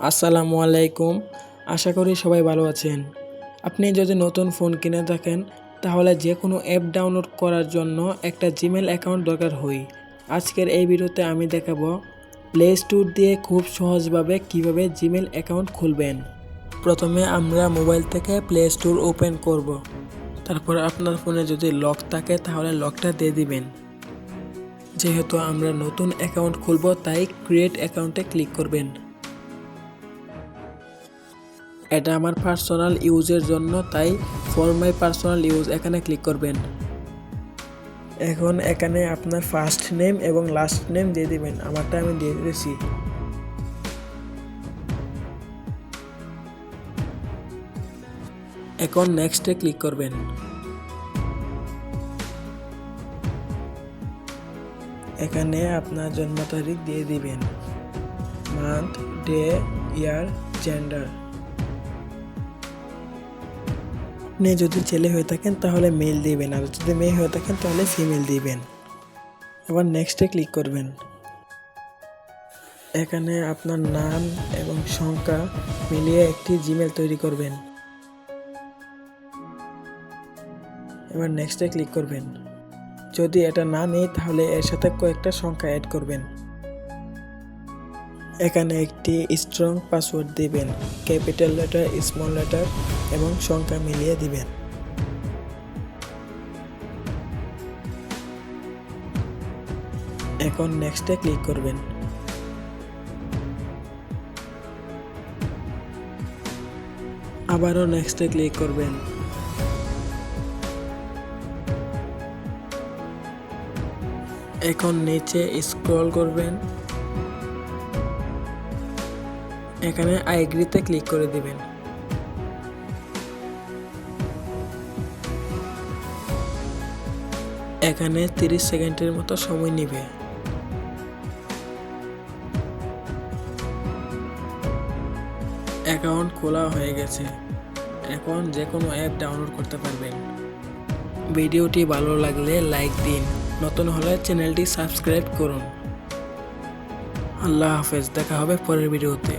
আসসালামু আলাইকুম। আশা করি সবাই ভালো আছেন। আপনি যদি নতুন ফোন কিনে থাকেন তাহলে যে কোনো অ্যাপ ডাউনলোড করার জন্য একটা জিমেল অ্যাকাউন্ট দরকার হয়। আজকের এই ভিডিওতে আমি দেখাবো প্লে স্টোর দিয়ে খুব সহজভাবে কিভাবে জিমেল অ্যাকাউন্ট খুলবেন। প্রথমে আমরা মোবাইল থেকে প্লে স্টোর ওপেন করব। তারপর আপনার ফোনে যদি লক থাকে তাহলে লকটা দিয়ে দিবেন। যেহেতু আমরা নতুন অ্যাকাউন্ট খুলব তাই ক্রিয়েট অ্যাকাউন্টে ক্লিক করবেন। এটা আমার পার্সোনাল ইউজের জন্য, তাই ফর মাই পার্সোনাল ইউজ এখানে ক্লিক করবেন। এখন এখানে আপনার ফার্স্ট নেম এবং লাস্ট নেম দিয়ে দিবেন। আমারটা আমি দিয়ে দিয়েছি। এখন নেক্সটে ক্লিক করবেন। এখানে আপনার জন্ম তারিখ দিয়ে দিবেন, মান্থ, ডে, ইয়ার, জেন্ডার। আপনি যদি ছেলে হয়ে থাকেন তাহলে মেল দিবেন, আর যদি মেয়ে হয়ে থাকেন তাহলে ফিমেল দিবেন। এবার নেক্সটে ক্লিক করবেন। এখানে আপনার নাম এবং সংখ্যা মিলিয়ে একটি জিমেল তৈরি করবেন। এবার নেক্সটে ক্লিক করবেন। যদি এটা না নেই তাহলে এর সাথে কয়েকটা সংখ্যা অ্যাড করবেন। এখানে একটি স্ট্রং পাসওয়ার্ড দিবেন, ক্যাপিটাল লেটার, স্মল লেটার এবং সংখ্যা মিলিয়ে দিবেন। এখন নেক্সটে ক্লিক করবেন। আবারও নেক্সটে ক্লিক করবেন। এখন নিচে স্ক্রল করবেন। এখানে আই এগ্রিতে ক্লিক করে দিবেন। এখানে 30 সেকেন্ডের মতো সময় নেবে। অ্যাকাউন্ট খোলা হয়ে গেছে। এখন যে কোনো অ্যাপ ডাউনলোড করতে পারবেন। ভিডিওটি ভালো লাগলে লাইক দিন, নতুন হলে চ্যানেলটি সাবস্ক্রাইব করুন। আল্লাহ হাফেজ, দেখা হবে পরের ভিডিওতে।